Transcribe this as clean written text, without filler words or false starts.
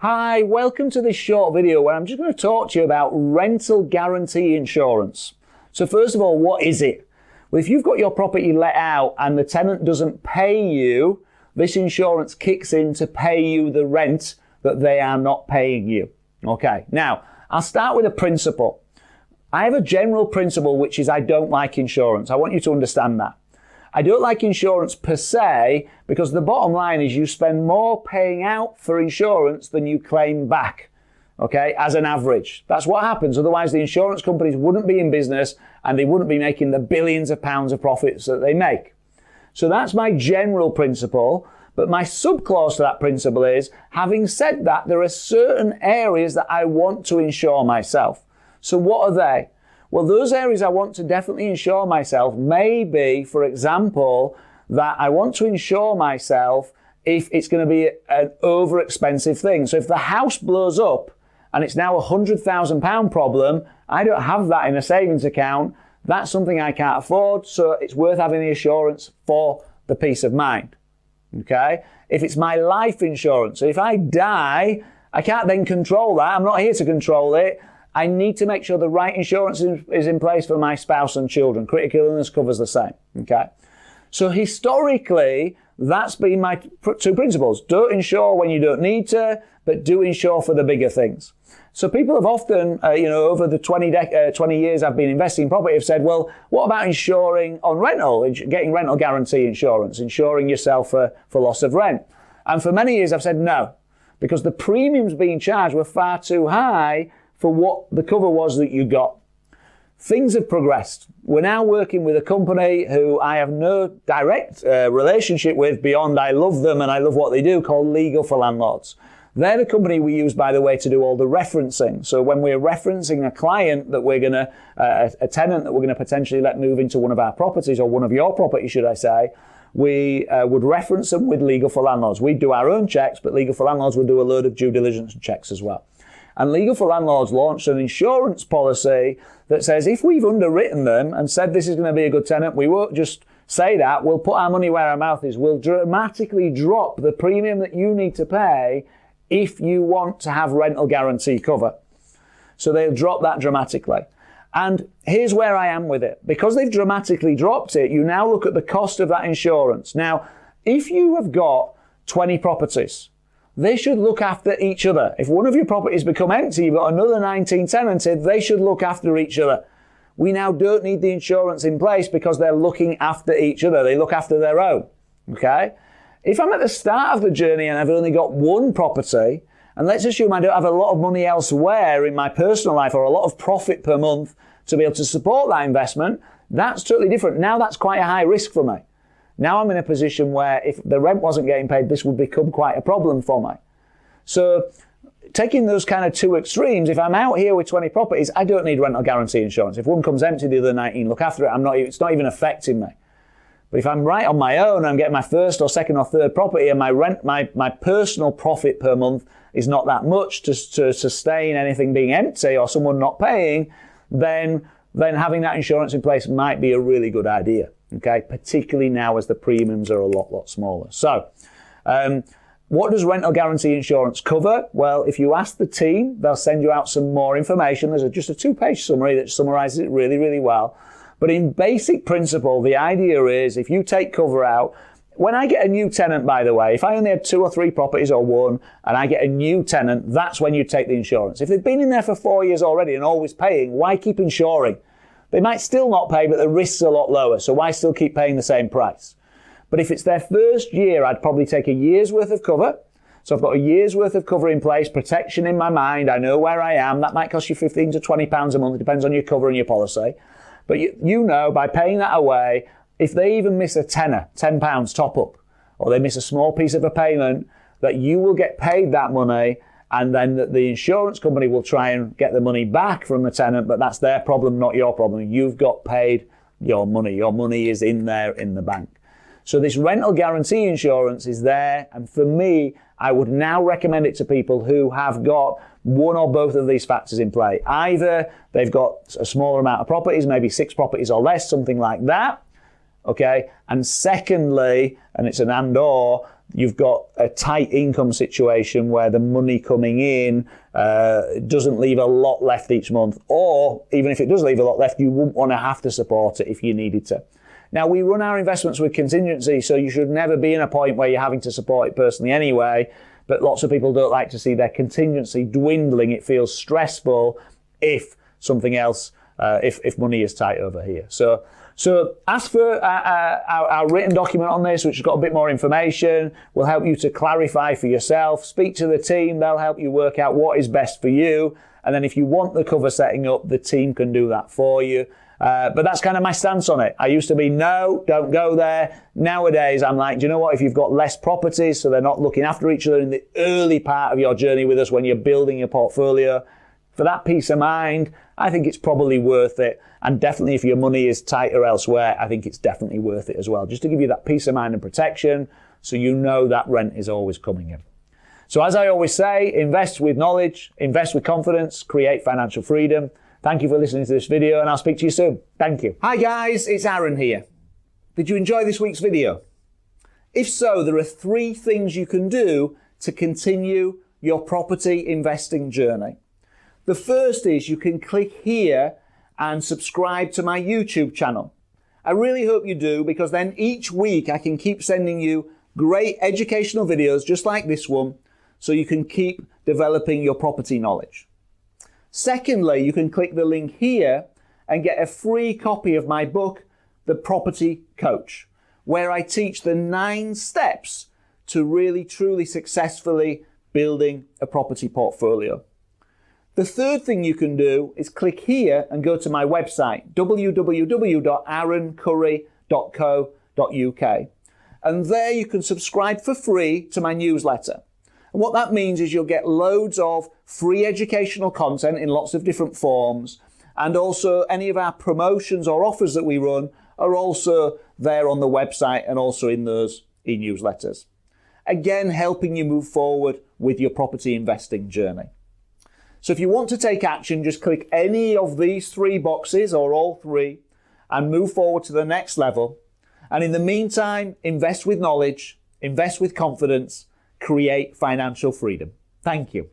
Hi, welcome to this short video where I'm just going to talk to you about rental guarantee insurance. So first of all, what is it? Well, if you've got your property let out and the tenant doesn't pay you, this insurance kicks in to pay you the rent that they are not paying you. Okay, now I'll start with a principle. I have a general principle, which is I don't like insurance. I want you to understand that. I don't like insurance per se because the bottom line is you spend more paying out for insurance than you claim back, okay, as an average. That's what happens. Otherwise, the insurance companies wouldn't be in business and they wouldn't be making the billions of pounds of profits that they make. So that's my general principle. But my subclause to that principle is, having said that, there are certain areas that I want to insure myself. So what are they? Well, those areas I want to definitely insure myself may be, for example, that I want to insure myself if it's going to be an over-expensive thing. So if the house blows up and it's now a £100,000 problem, I don't have that in a savings account. That's something I can't afford, so it's worth having the assurance for the peace of mind. Okay? If it's my life insurance, so if I die, I can't then control that. I'm not here to control it. I need to make sure the right insurance is in place for my spouse and children. Critical illness covers the same. Okay? So historically, that's been my two principles. Don't insure when you don't need to, but do insure for the bigger things. So people have often, over the 20 years I've been investing in property have said, well, what about insuring on rental, getting rental guarantee insurance, insuring yourself for loss of rent? And for many years I've said no, because the premiums being charged were far too high for what the cover was that you got. Things have progressed. We're now working with a company who I have no direct relationship with beyond I love them and I love what they do, called Legal for Landlords. They're the company we use, by the way, to do all the referencing. So when we're referencing a client that we're going to, a tenant that we're going to potentially let move into one of our properties, or one of your properties, should I say, we would reference them with Legal for Landlords. We'd do our own checks, but Legal for Landlords would do a load of due diligence checks as well. And Legal for Landlords launched an insurance policy that says if we've underwritten them and said this is going to be a good tenant, we won't just say that, we'll put our money where our mouth is. We'll dramatically drop the premium that you need to pay if you want to have rental guarantee cover. So they'll drop that dramatically. And here's where I am with it. Because they've dramatically dropped it, you now look at the cost of that insurance. Now, if you have got 20 properties, they should look after each other. If one of your properties become empty, you've got another 19 tenanted, they should look after each other. We now don't need the insurance in place because they're looking after each other. They look after their own. Okay? If I'm at the start of the journey and I've only got one property, and let's assume I don't have a lot of money elsewhere in my personal life or a lot of profit per month to be able to support that investment, that's totally different. Now that's quite a high risk for me. Now I'm in a position where if the rent wasn't getting paid, this would become quite a problem for me. So taking those kind of two extremes, if I'm out here with 20 properties, I don't need rental guarantee insurance. If one comes empty, the other 19 look after it. It's not even affecting me. But if I'm right on my own, I'm getting my first or second or third property and my personal profit per month is not that much to sustain anything being empty or someone not paying, then having that insurance in place might be a really good idea. Okay, particularly now as the premiums are a lot smaller. So, what does rental guarantee insurance cover? Well, if you ask the team, they'll send you out some more information. There's just a 2-page summary that summarizes it really, really well. But in basic principle, the idea is if you take cover out, when I get a new tenant, by the way, if I only had 2 or 3 properties or one, and I get a new tenant, that's when you take the insurance. If they've been in there for 4 years already and always paying, why keep insuring? They might still not pay, but the risk's a lot lower, so why still keep paying the same price? But if it's their first year, I'd probably take a year's worth of cover. So I've got a year's worth of cover in place, protection in my mind, I know where I am. That might cost you £15 to £20 a month, it depends on your cover and your policy. But you know, by paying that away, if they even miss a tenner, £10 top up, or they miss a small piece of a payment, that you will get paid that money, and then the insurance company will try and get the money back from the tenant, but that's their problem, not your problem. You've got paid your money. Your money is in there in the bank. So this rental guarantee insurance is there, and for me, I would now recommend it to people who have got one or both of these factors in play. Either they've got a smaller amount of properties, maybe 6 properties or less, something like that, okay? And secondly, and it's an and or, you've got a tight income situation where the money coming in doesn't leave a lot left each month, or even if it does leave a lot left, you wouldn't want to have to support it if you needed to. Now, we run our investments with contingency, so you should never be in a point where you're having to support it personally anyway, but lots of people don't like to see their contingency dwindling. It feels stressful if something else, if money is tight over here. So ask for our written document on this, which has got a bit more information. Will help you to clarify for yourself. Speak to the team. They'll help you work out what is best for you. And then if you want the cover setting up, the team can do that for you. But that's kind of my stance on it. I used to be, no, don't go there. Nowadays, I'm like, do you know what? If you've got less properties, so they're not looking after each other in the early part of your journey with us when you're building your portfolio, for that peace of mind, I think it's probably worth it. And definitely if your money is tighter elsewhere, I think it's definitely worth it as well. Just to give you that peace of mind and protection, so you know that rent is always coming in. So as I always say, invest with knowledge, invest with confidence, create financial freedom. Thank you for listening to this video, and I'll speak to you soon. Thank you. Hi guys, it's Aaron here. Did you enjoy this week's video? If so, there are 3 things you can do to continue your property investing journey. The first is you can click here and subscribe to my YouTube channel. I really hope you do, because then each week I can keep sending you great educational videos just like this one, so you can keep developing your property knowledge. Secondly, you can click the link here and get a free copy of my book, The Property Coach, where I teach the 9 steps to really, truly successfully building a property portfolio. The third thing you can do is click here and go to my website, www.arancurry.co.uk. And there you can subscribe for free to my newsletter. And what that means is you'll get loads of free educational content in lots of different forms. And also any of our promotions or offers that we run are also there on the website and also in those e-newsletters. Again, helping you move forward with your property investing journey. So if you want to take action, just click any of these 3 boxes or all 3 and move forward to the next level. And in the meantime, invest with knowledge, invest with confidence, create financial freedom. Thank you.